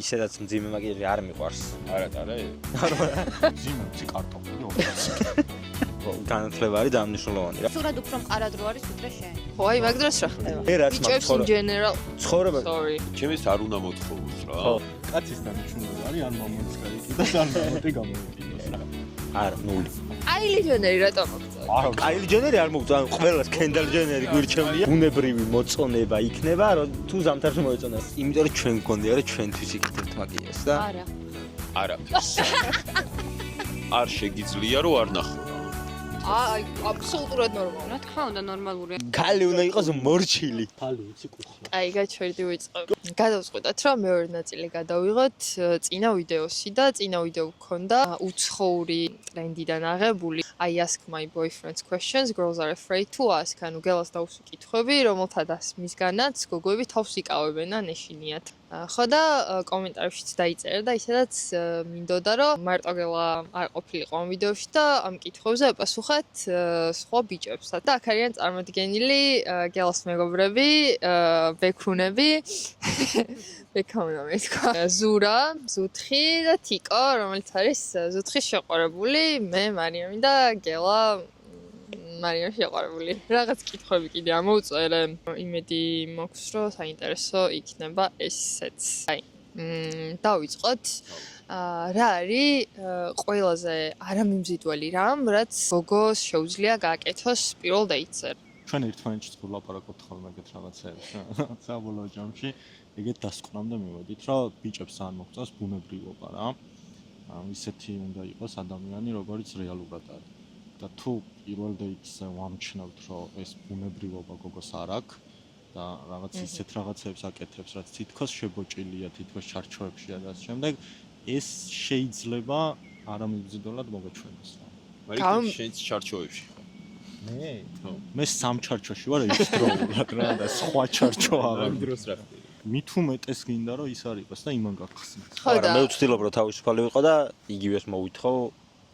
ისედაც მძიმე მაგიერი არ მიყვარს. არა. ძიმე უცი კარტოფილი 200. განათლება არის დამნიშნულოვანი რა. სულად უფრო მყარადრო არის ვიდრე შენ. ხო, აი მაგ დროს რა ხდება? მე რაც ბიჭებს in general. ცხოვრება Sorry. ჩემს არ უნდა მოთხოვოს რა. ხო. კაცის დანიშნულება არის ან მამონის გაიყიდოს ან მამოტი გამოიყიდოს რა. არ ნული. Kylie Jenner რატომ მოგწონს? Kylie Jenner არ მოგწონს, ან ყველას Kendall Jenner გვირჩევნია. ბუნებრივი მოწონება იქნება, რომ თუ ზამთარში მოეწონას. იმიტომ რომ ჩვენ გქონდია რომ ჩვენთვის იქნებთ მაგიას და არა. არაფერს. არ შეგიძლია რომ არ ნახო რა. აი, აბსოლუტურად ნორმალია. რა თქმა უნდა ნორმალურია. ქალი უნდა იყოს მორჩილი. ფალი უცი კუთხე. აი, გაჩვენდი ვიწყებ. გადავწყვეტათ, რომ მეორე ნაწილი გადავიღოთ წინა ვიდეოსი და წინა ვიდეო გქონდა უცხოური ტრენდიდან აღებული. I ask my boyfriend's questions, girls are afraid to ask. ანუ გელას დავუსვი კითხვები, რომელთაც მისგანაც გოგოები თავს იკავებენ ან ეშინიათ. ხო და კომენტარებშიც დაიწერა და ისედაც მინდოდა რომ მარტო გელა არ ყოფილიყო ამ ვიდეოში და ამ კითხვებზე ეპასუხეთ სხვა ბიჭებსაც. და აქ არიან წარმოდგენილი გელას მეგობრები, ბექრუნები, ბექაუნა მეთქვა. ზურა, ზუთხი და თიკო, რომელიც არის ზუთხის შეყვარებული, მე მარიამი და გელა მარიამ შეყვარებული. რაღაც კითხვები კიდე ამოვწერე. იმედი მაქვს, რომ საინტერესო იქნება ესეც. აი, დავიწყოთ. რა არის ყველაზე არამიმზიდველი რამ, რაც გოგოს შეუძლია გააკეთოს პირველ დეიტზე? ჩვენ ერთმანეთს ვილაპარაკობთ ხოლმე ეგეთ რაღაცებს. საბოლოო ჯამში ეგეთ დასკვნამდე მივედით, რომ ბიჭებს არ მოგვწონს ბუნებრივობა რა. ისეთი უნდა იყოს ადამიანი, როგორც რეალურად არის. და თუ პირველ დეიტზე ვამჩნევთ, რომ ეს ბუნებრივობა გოგოს არ აქვს და რაღაც ისეთ რაღაცებს აკეთებს, რაც თითქოს შებოჭილია, თითქოს ჩარჩოებშია და ამ შემდეგ ეს შეიძლება არამიბრძოლად მოგეჩვენოს. მაგრამ შენც ჩარჩოებში ხო? მე სამ ჩარჩოში ვარ ერთდროულად რა და სხვა ჩარჩო აღარ. დროს რა ხდება? მით უმეტეს გინდა რომ ის არ იყოს და იმან გახსნას. არა, მე ვცდილობ რომ თავისუფალი ვიყო და იგივეს მოვითხო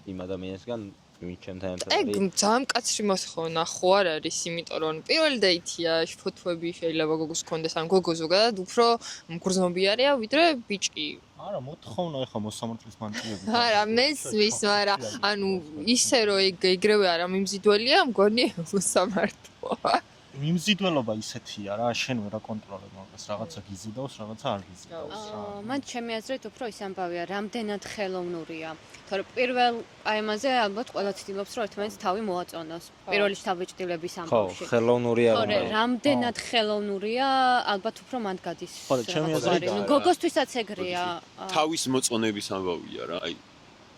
იმ ადამიანისგან ვინ ჩემთან ერთად ეგ არის. ძალიან მკაცრი მოსხოვნა ხო არ არის, იმიტომ რომ პირველი დეიტია, ფოტოები შეიძლება გოგოს კონდეს, ან გოგო ზოგადად უფრო მგრძნობიარეა ვიდრე ბიჭი. არა, მოთხოვნა ეხა მოსამართლის მანტიები. არა, მესმის, მაგრამ ანუ ისე რომ ეგრევე არა მიმზიდველია, მგონი მოსამართლოა. მიმზიდველობა ისეთია რა, შენ ვერ აკონტროლებ მაგას, რაღაცა გიზიდავს, რაღაცა არ გიზიდავს რა. მან ჩემი აზრით უფრო ის ამბავია, რამდენად ხელოვნურია. თორე პირველ აი ამაზე ალბათ ყველა ცდილობს რომ ერთმანეთს თავი მოაწონოს. პირველი შთაბეჭდილების ხო, ამბავში. ხელოვნურია თორე რამდენად ხელოვნურია, ალბათ უფრო მანდ გადის. ხო, ჩემი აზრით გოგოსთვისაც ეგრეა. თავის მოწონების ამბავია რა. აი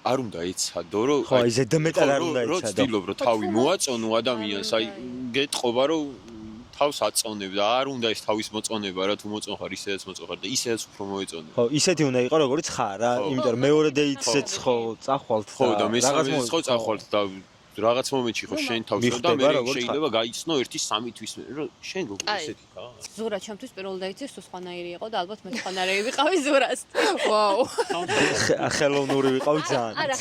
არ უნდა ეცადო რომ ხო, აი ზედმეტად არ უნდა რომ ეცადო. ვცდილობ რომ თავი მოაწონო ადამიანს, აი გეტყობა რომ თავს აწონებ და არ უნდა ეს თავის მოწონება რა, თუ მოწონხარ ისედაც მოწონხარ და ისედაც უფრო მოეწონე. ხო, ისეთი უნდა იყოს როგორც ხარ რა, იმიტომ რომ მეორე დეიტზეც ხო წახვალთ ხო და მესამეც ხო წახვალთ და რაღაც მომენტში ხო შენ თავს და მე შეიძლება გაიცნო 1-3 თვის მე რომ შენ როგორ ისეთი ხარ? ზურა ჩემთვის პირველ დეიტზე სულ სხვანაირი იყო და ალბათ მე სხვანაირი ვიყავი ზურას. ვაუ. ხელოვნური ვიყავი ძალიან. არა,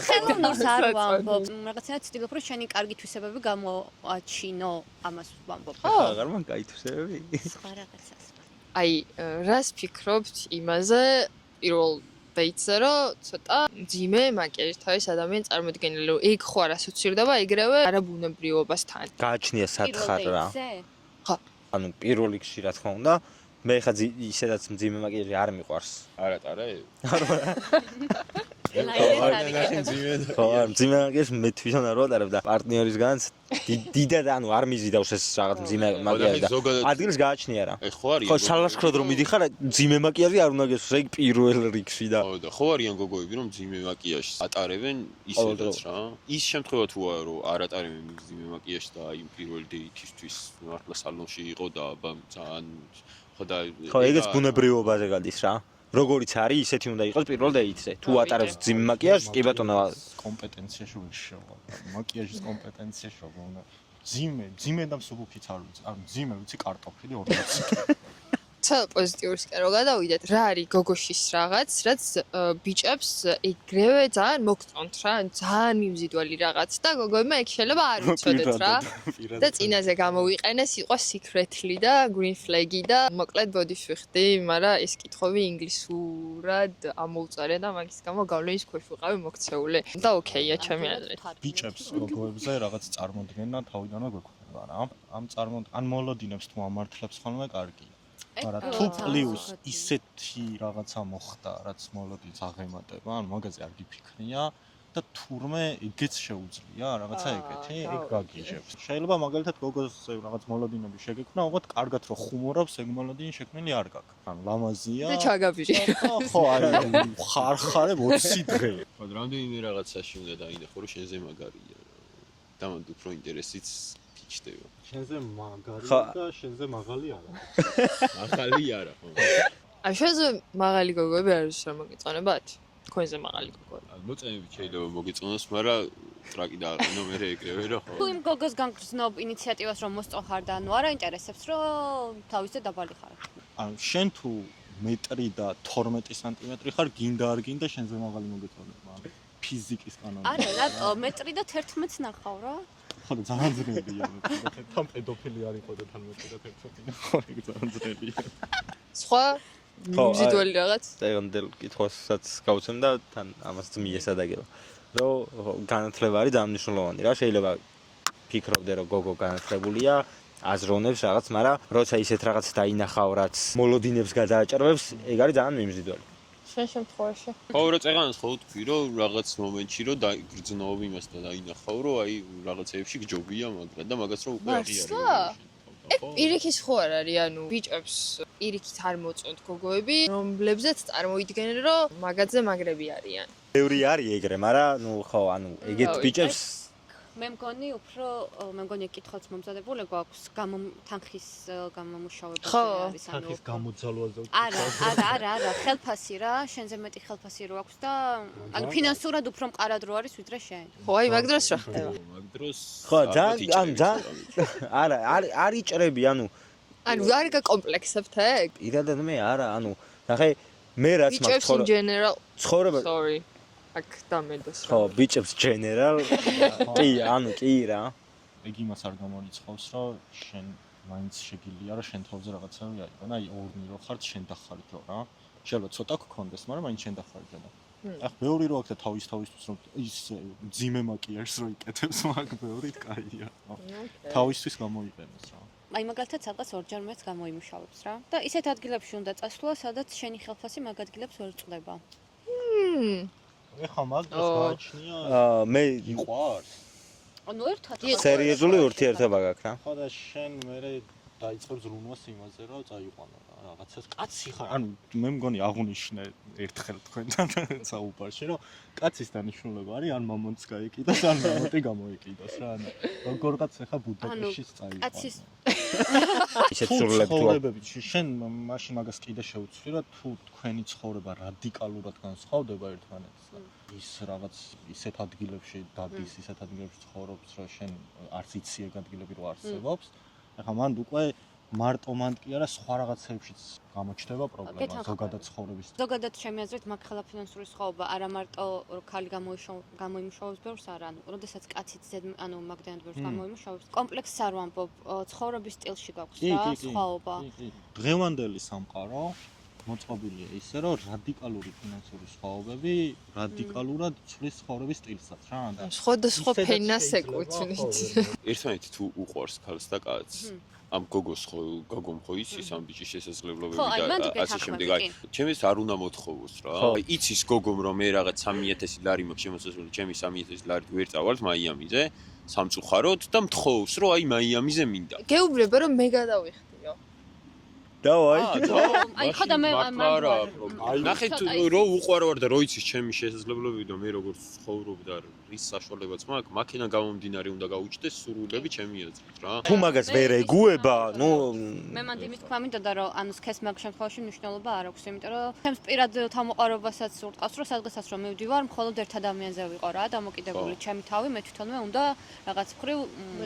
ხელოვნურს არ ვამბობ. რაღაცა ცდილობ რომ შენი კარგი თვისებები გამოაჩინო, ამას ვამბობ. აღარ მან გაითვისებები. სხვა რაღაცას. აი, რას ფიქრობთ იმაზე პირველ დეიტზე რომ ცოტა მძიმე მაკიაჟით არის ადამიანი წარმოდგენილი რომ ეგ ხო არ ასოცირდება ეგრევე არაბუნებრიობასთან. გააჩნია სათხარ რა. ხო. ანუ პირველ რიგში რა თქმა უნდა, მე ხა ისედაც მძიმე მაკიაჟი არ მიყვარს. არა. ხო, მძიმე მაკიაჟი მე თვითონ არ ვატარებ და პარტნიორისგანაც დიდად ანუ არ მიზიდავს ეს რაღაც მძიმე მაკიაჟი და ადგილს გააჩნია რა. ხო არის. ხო, სალაშქროდ რომ მიდიხარ, მძიმე მაკიაჟი არ უნდა გესვს, ეგ პირველ რიგში და ხო და ხო არიან გოგოები რომ მძიმე მაკიაჟს ატარებენ ისედაც რა. ის შემთხვევა თუა რომ არ ატარებენ მძიმე მაკიაჟს და აი პირველ დეიტისთვის მართლა სალონში იყო და ძალიან ხო და ხო, ეგეც ბუნებრიობაზე გადის რა. როგორიც არის, ისეთი უნდა იყოს პირველ დეიტზე. თუ ატარებს მძიმე მაკიაჟს, კი ბატონო, კომპეტენციაში ვერ შევა. მაკიაჟის კომპეტენციაში უნდა. მძიმე და მსუბუქიც არ ვიცი. ანუ მძიმე ვიცი კარტოფილი 200. ცოტა პოზიტიურისკენ რო გადავიდეთ, რა არის გოგოშის რაღაც, რაც ბიჭებს ეგრევე ძალიან მოგწონთ რა, ძალიან მიმზიდველი რაღაც და გოგოებმა ეგ შეიძლება არ უცოდეთ რა. და წინაზე გამოვიყენეს, იყო secretly და green flag-ი და მოკლედ ბოდიშ ვიხდი, მაგრამ ეს კითხვები ინგლისურად ამოვწერე და მაგის გამო გავლენის ქვეშ ვიყავი მოქცეული. და ოკეია, ჩემი აზრით. ბიჭებს გოგოებზე რაღაც წარმოდგენა თავიდანვე გვექნება რა. ამ ან მოლოდინებს თუ ამართლებს ხოლმე კარგი. მაგრამ თუ პლუს ისეთი რაღაცა მოხდა, რაც მოლოდინს აღემატება, ან მაგაზე არ გიფიქრია და თურმე ეგეც შეუძლია რაღაცა ეგეთი, ეგ გაგიჟებს. შეიძლება მაგალითად გოგოს რაღაც მოლოდინები შეგექმნა, უბრალოდ კარგად რო ხუმურობს, ეგ მოლოდინი შექმნილი არ გაქვს. ან ლამაზია. და ჩაგაბიჟე. ხო, არა, ხარხარე 20 დღე. მაგრამ რამდენიმე რაღაცაში უნდა დაინახო, რომ შენზე მაგარია. დამად უფრო ინტერესიც ფიჩდება. შენზე მაგარი და შენზე მაღალი არა. ახალი არა, ხო. აი შენზე მაღალი გოგოები არის რა მოგეწონებათ? თქვენზე მაღალი გოგოები. მოწენები შეიძლება მოგეწონოს, მაგრამ ტრაკი დააყენო მე ეგრევე რა ხო. თუ იმ გოგოს განგრძნობ ინიციატივას რომ მოსწოხარ და ნუ არა ინტერესებს რომ თავისზე დაბალი ხარ. ან შენ თუ მეტრი და 12 სანტიმეტრი ხარ, გინდა არ გინდა შენზე მაღალი მოგეწონება. ფიზიკის კანონი. არა, რატო მეტრი და 11-ს ნახავ რა. ხო და ძალიან ძნელია მეტრი და თან პედოფილი არ იყო და თან მეტრი და 11. ხო, ეგ ძალიან ძნელია. სხვა მიმზიდველი რაღაც? წეგანდელ კითხვასაც გავცემ და თან ამას მიესადაგება. რომ განათლება არის ძალიან მნიშვნელოვანი რა, შეიძლება ფიქრობდე რომ გოგო განათლებულია, აზროვნებს რაღაც, მაგრამ როცა ისეთ რაღაც დაინახავ, რაც მოლოდინებს გადააჭრბებს, ეგ არის ძალიან მიმზიდველი. შენ შემთხვევაში. ხო, რა წეგანს ხო თქვი, რომ რაღაც მომენტში რომ გრძნობ იმას და დაინახავ, რომ აი რაღაცეებში გჯობია, მაგრამ და მაგას რომ უკვე აღიარებ. პირიქის ხო არ არის, ანუ ბიჭებს პირიქით არ მოწონთ გოგოები, რომლებზეც წარმოიდგენენ, რომ მაგაძე მაგრები არიან. ბევრი არის ეგრე, მაგრამ ნუ ხო, ანუ ეგეთ ბიჭებს მე მგონი კითხვაც მომზადებული გვაქვს თანხის გამომუშავებაზე არის ანუ თანხის გამოძალვაზე. არა, ხელფასი რა, შენზე მეტი ხელფასი რო აქვს და ანუ ფინანსურად უფრო მყარად რო არის ვიდრე შენ. ხო, აი მაგ დროს რა ხდება? მაგ დროს ხო, ძალიან არა, არ იჭრები, ანუ არ გაკომპლექსებთ ეგ? ირადად მე არა, ანუ ნახე მე რაც მაქვს ბიჭებს in general ცხოვრება sorry აქ დამედოს რა. ხო, ბიჭებს general კი, ანუ კი რა. ეგ იმას არ გამორიცხავს, რომ შენ მაინც შეგილია რა შენ თავზე რაღაცები აიღო. აი ორნი რო ხართ შენ დახარჯო რა. შეიძლება ცოტა გქონდეს, მაგრამ მაინც შენ დახარჯო და. ახ ბევრი რო აქვს და თავისთვის რომ ის ძიმე მაკიაჟს რო იკეთებს, მაგ ბევრით კაია. თავისთვის გამოიყენოს რა. აი მაგალითად სადღაც ორჯერ მეც გამოიმუშავებს რა. და ისეთ ადგილებში უნდა წასვლა, სადაც შენი ხელფასი მაგ ადგილებს ვერ წდება. ეხა მაგ დროს გააჩნია მე იყვარს. ანუ ერთად სერიოზული ურთიერთობა გაქვს რა. ხო და შენ მერე დაიწყებს რუნვას იმაზე, რომ წაიყვანო რა რაღაცას. კაცი ხარ, ანუ მე მგონი აღუნიშნე ერთხელ თქვენთან საუბარში, რომ კაცის დანიშნულება არის ან მამონტს გაიკიდოს, ან მამონტი გამოიკიდოს რა. ანუ როგორღაც ეხა ბუდაპეშტის წაიყვანო. კაცის ისეთ სურვილები თუ აქვს. შენ მაშინ მაგას კიდე შეუცვლი, რომ თუ თქვენი ცხოვრება რადიკალურად განსხვავდება ერთმანეთს და ის რაღაც ისეთ ადგილებში დადის, ისეთ ადგილებში ცხოვრობს, რომ შენ არც იცი ეგ ადგილები რო არსებობს. ახლა მანდ უკვე მარტო მანდ კი არა, სხვა რაღაცებშიც გამოჩნდება პრობლემა ზოგადად ცხოვრების. ზოგადად ჩემი აზრით მაგ ხელა ფინანსური სხვაობა არა მარტო ქალი გამოიმუშავებს ბევრს არა, ანუ როდესაც კაციც ანუ მაგდანად ბევრს გამოიმუშავებს, კომპლექსს არ ვამბობ, ცხოვრების სტილში გაქვს რა სხვაობა. დღევანდელი სამყარო მოწყობილია ისე, რომ რადიკალური ფინანსური სხვაობები რადიკალურად ცვლის ცხოვრების სტილსაც რა და სხვადასხვა ფენას ეკუთვნით. ერთმანეთი თუ უყვარს ქალს და კაცს ამ გოგოს გოგომ ხო იცის ამ ბიჭის შესაძლებლობები და ასე შემდეგ. აი, ჩემს არ უნდა მოთხოვოს რა. აი, იცის გოგომ რომ მე რაღაც 3000 ლარი მაქვს შემოსასვლელი, ჩემი 3000 ლარი ვერ წავალთ მაიამიზე სამწუხაროდ და მთხოვს რომ აი მაიამიზე მინდა. გეუბნება რომ მე გადავიხდიო. დავაი. აი ხო და მე ნახეთ რო უყვარვარ და რო იცის ჩემი შესაძლებლობები და მე როგორც ცხოვრობ და რის საშუალებაც მაქვს, მაქენა გამომდინარე უნდა გაუჩნდეს სურვილები ჩემი აზრით რა. თუ მაგას ვერ ეგუება, ნუ მე მანდ იმით თქვა მინდოდა რომ ანუ სქეს მაგ შემთხვევაში მნიშვნელობა არ აქვს, იმიტომ რომ ჩემს პირად თავმოყარებასაც ურტყავს, რომ სადღაცაც რომ მივდივარ, მხოლოდ ერთ ადამიანზე ვიყო რა, დამოკიდებული ჩემი თავი, მე თვითონვე უნდა რაღაც მხრივ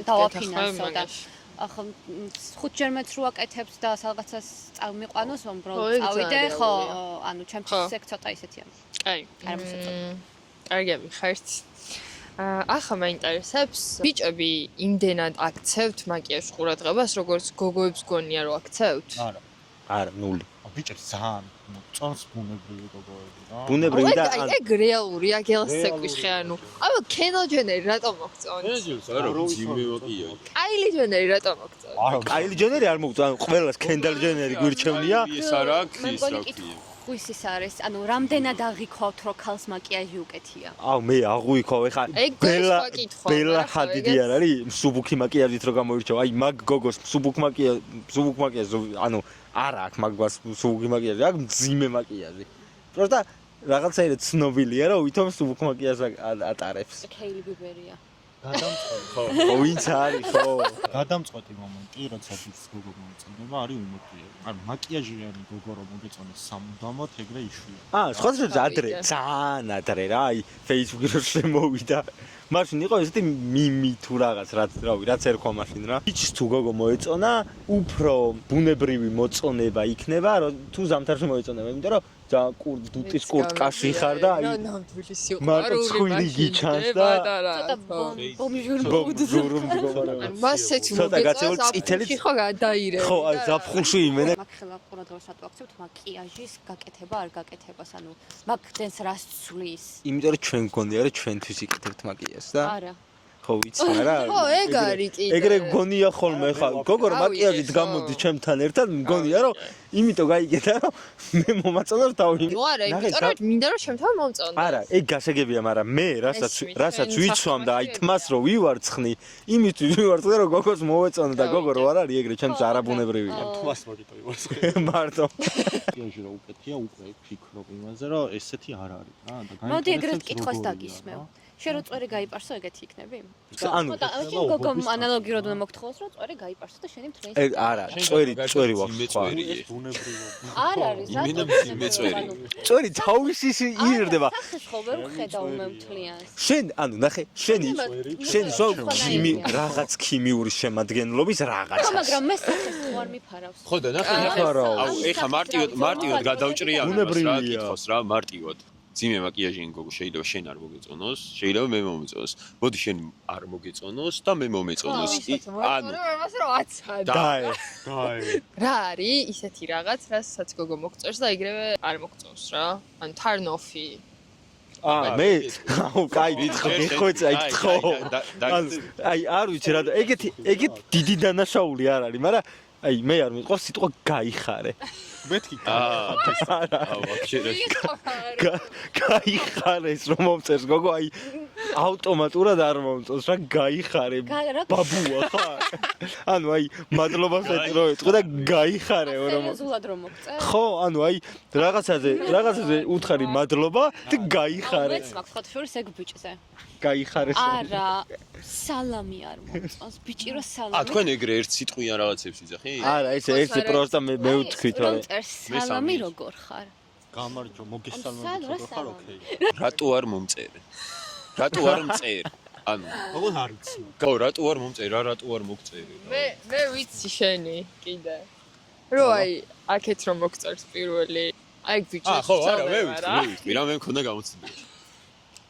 დავაფინანსო და ახლა 5 ჯერ მეც რო აკეთებს და რაღაცას წავმიყვანოს, ხო, უბრალოდ ეგ წავიდე, ძალიან ხო, რეალია. ანუ ხო. ჩემთვის ეგ ცოტა ისეთია. აი, არ მოსაწონი. კარგები ხართ. ახლა მაინტერესებს, ბიჭები იმდენად აქცევთ მაკიაჟს ყურადღებას, როგორც გოგოებს გონია რომ აქცევთ? არა, ნული. ბიჭებს ძალიან მოწონს ბუნებრივი გოგოები რა. ბუნებრივი და აი, ეგ რეალურია, გელს ეკითხე, ანუ. აბა კენდალ ჯენერი რატომ მოგწონს? ენჯელს არა ძიმე მაკიაჟი. კაილი ჯენერი რატომ მოგწონს? კაილი ჯენერი არ მოგწონს, ანუ ყველას კენდალ ჯენერი გვირჩევნია. ეს არა აქვს მე ის მგონი რა კითხვა ქვია. ხვის ის არის, ანუ რამდენად აღიქოვთ რომ ქალს მაკიაჟი უკეთია. აუ მე აღვიქოვ ეხა ეგ გოლის სხვა კითხვა, ბელა მაგრამ ხო, ჰადიდი ეგეც- არ არის მსუბუქი მაკიაჟით რო გამოირჩევა აი მაგ გოგოს მსუბუქ მაკიაჟი ანუ არა აქ მაგას მსუბუქი მაკიაჟი აქ მძიმე მაკიაჟი პროსტა რაღაცაირად ცნობილია რომ ვითომ მსუბუქ მაკიაჟს ატარებს ქეილი ბიბერია. გადამწყვეტი ხო ვინც არის ხო გადამწყვეტი მომენტი, როცა ბიჭს გოგო მოეწონება, არის უმოკლეები. ანუ მაკიაჟიანი გოგო რომ მოგეწონეს სამუდამოდ, ეგრე იშვია. სხვა დროს ადრე ძალიან ადრე რა აი Facebook-ი რო შემოვიდა მაშინ იყო ესეთი მიმი თუ რაღაც რაც ერქვა მაშინ რა ბიჭს თუ გოგო მოეწონა უფრო ბუნებრივი მოწონება იქნება რომ თუ ზამთარში მოეწონება იმიტომ რომ დუტის კურტკაში ხარ და აი ნამდვილისი მარტო ცხვირი გიჩანს და ცოტა ბომჟური ბომჟურუმ მდგომარეობა მასეც ცოტა გაცეულ წითელი ხო გადაირე ხო აი ზაფხულში იმენა მაგ ხელა ყურადღებას რატო აქცევთ მაკიაჟის გაკეთება არ გაკეთებას, ანუ მაგდენს რას ცვლის? იმიტომ რომ ჩვენ გქონია რომ ჩვენთვის იკეთებთ მაკიაჟს და არა. ხო ვიცი რა ხო, ეგ არის კიდე. ეგრე გონია ხოლმე ხა გოგო რომ მაკიაჟით გამოდი ჩემთან ერთად მგონია რომ იმიტომ გაიგეთა რომ მე მომაწონებ თავი ნუ არა, იმიტომ რომ მინდა რომ შემთავ მომწონდეს. არა, ეგ გასაგებია, მაგრამ მე რასაც ვიცვამ და აი თმას რო ვივარცხნი, იმისთვის ვივარცხე რომ გოგოს მოვეწონა და გოგო რო არ არის ეგრე ჩემთვის არაბუნებრივია. თვას მოგიტო ივარცხე. მარტო. მაკიაჟი რა უკეთია, უკვე ფიქრობ იმაზე, რომ ესეთი არ არის რა და მოდი ეგრეთ კითხვას დაგისმევ. შენ რო წვერი გაიპარსო ეგეთი იქნები? ანუ და შენ გოგომ ანალოგიურად უნდა მოგთხოვოს რომ წვერი გაიპარსო და შენი მთლიანი ეგ არა, წვერი ვაქვს სხვა. ბუნებრივია. არ არის, იმენა რატო მძიმე წვერი. წვერი თავისი ირდება. სახეს ხო ვერ ვხედავ მე მთლიანს. შენ, ანუ ნახე, შენი სო რაღაც ქიმიური შემადგენლობის რაღაცა. მაგრამ მე სახეს ხო არ მიფარავს. ხო და ნახე აუ ეხა მარტივად გადავჭრია ამას რა ბუნებრივია. კითხავს რა მარტივად ძიმე მაკიაჟი გოგო შეიძლება შენ არ მოგეწონოს შეიძლება მე მომეწონოს მოდი შენ არ მოგეწონოს და მე მომეწონოს ანუ მას რო აცად. დაე. რა არის ისეთი რაღაც, რასაც გოგო მოგწერს და ეგრევე არ მოგწონს რა? ანუ turn off-ი. მე აუ კაი გიხოცა იკითხო. აი არ ვიცი რა ეგეთი დიდი დანაშაული არ არის, მაგრამ აი მე არ მიყვარს სიტყვა გაიხარე. მეთქი აუ ვაფშე გაიხარეს რომ მომწერს გოგო აი ავტომატურად არ მომწონს რა გაიხარე ბაბუა ხარ ანუ აი მადლობას რო ეტყვი და გაიხარე რომ სერიოზულად რომ მოგწე? ხო ანუ აი რაღაცაზე უთხარი მადლობა და გაიხარე მეც მაქვს ხო შორის ეგ ბიჭზე. გაიხარეს არა, სალამი არ მომწონს. ბიჭი რო სალამი. თქვენ ეგრე ერთ სიტყვიან რაღაცებს იძახი არა ესე ერთი პროსტა მე ვთქვით რომ სალამი როგორ ხარ? გამარჯო მოგესალმებით როგორ ხარ ოკეი რატო არ მომწერე რატო არ მწერ ანუ როგორ არ ვიცი გაო რატო არ მომწერე რატო არ მოგწერე მე ვიცი შენი კიდე. რო აი აქეთ რომ მოგწერს პირველი. აი ბიჭებს. ხო არა მე ვიცი რა მე მქონდა გამოცდილება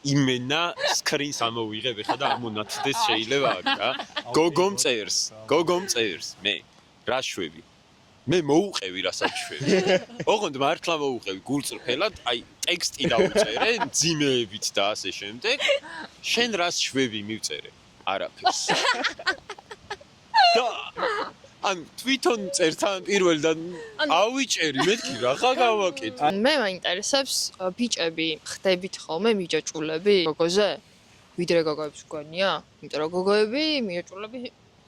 იმენა სკრინს ამოვიღებ ეხლა და ამონათდეს შეიძლება აქ რა გოგო მწერს მე რა შვები მე მოუყევი რასაც შვები ოღონდ მართლა მოუყევი გულწრფელად აი ტექსტი დავწერე ძიმეებით და ასე შემდეგ შენ რას შვები მივწერე არაფერს და ან თვითონ წერთან პირველდან ავიჭერი მეთქი რაღა გავაკეთე მე მაინტერესებს ბიჭები ხდებით ხოლმე მიჯაჭულები გოგოზე? ვიდრე გოგოებს გონია? იმიტომ რომ გოგოები მიჯაჭულები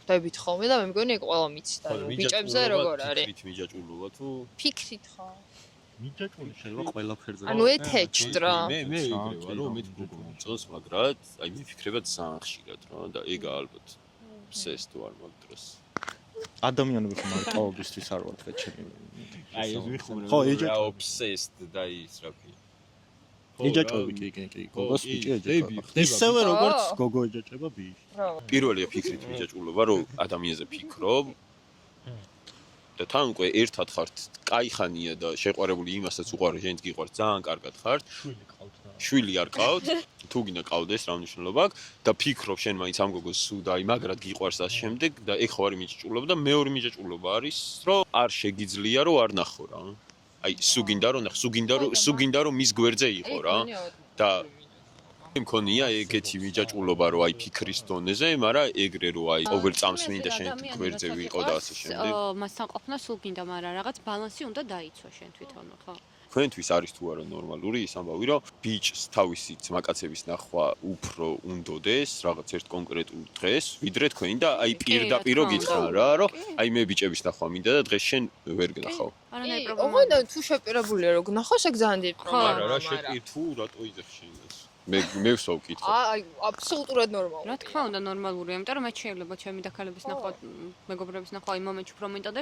ხდებით ხოლმე და მე მგონი ეგ ყველა მიცდა ბიჭებზე როგორ არის? მიჯაჭულობა თუ ფიქრით ხო? მიჯაჭული შეიძლება ყველაფერზე ანუ ეთეჭდ რა. მე ეგრე ვარ რომ მე გოგო მწონს მაგრამ აი მიფიქრება ძალიან ხშირად რა და ეგ ალბათ სეს თუ არ მაგ დროს ადამიანების მარტოობისთვის არ ვარ თქვა ჩემი აი ეს ვიხმარე ხო ეჯა obsessed და ის რა ქვია ეჯაჭვები კი გოგოს ბიჭი ეჯაჭვება ხდება. ისევე როგორც გოგო ეჯაჭვება ბიჭი პირველია ფიქრით მიჯაჭვულობა, რომ ადამიანზე ფიქრობ და თან უკვე ერთად ხართ, კაი ხანია და შეყვარებული იმასაც უყვარ, შენც გიყვარს, ძალიან კარგად ხართ. შვილი არ ყავთ, თუ გინდა ყავდეს, რა მნიშვნელობა აქვს და ფიქრობ შენ მაინც ამ გოგოს სულ და აი მაგრად გიყვარს და შემდეგ და ეხ ვარ მიჯაჭვულობა და მეორე მიჯაჭვულობა არის, რომ არ შეგიძლია რომ არ ნახო რა. აი სულ გინდა რომ ნახო, სულ გინდა რომ მის გვერდზე იყო რა და მქონია ეგეთი მიჯაჭვულობა რომ აი ფიქრის დონეზე, მაგრამ ეგრე რომ აი ყოველ წამს მინდა შენ გვერდზე ვიყო და ასე შემდეგ. მასთან ყოფნა სულ გინდა, მაგრამ რაღაც ბალანსი უნდა დაიცვა შენ თვითონ, ხო? თქვენთვის არის თუ არა ნორმალური ის ამბავი, რომ ბიჭს თავისი ძმაკაცების ნახვა უფრო უნდოდეს რაღაც ერთ კონკრეტულ დღეს, ვიდრე თქვენი და აი პირდაპირ გითხრა რა, რომ აი მე ბიჭების ნახვა მინდა და დღეს შენ ვერ გნახავ. არანაირი პრობლემა. ოღონდ თუ შეპირებულია რომ გნახოს ეგ ძალიან დიდი პრობლემაა. არა რა შეპირ თუ რატო იძახ შენ ეს? მე ვსვავ კითხვა. აი აბსოლუტურად ნორმალურია. რა თქმა უნდა ნორმალურია, იმიტომ რომ მე შეიძლება ჩემი დაქალების ნახვა, მეგობრების ნახვა იმ მომენტში უფრო მინდოდეს,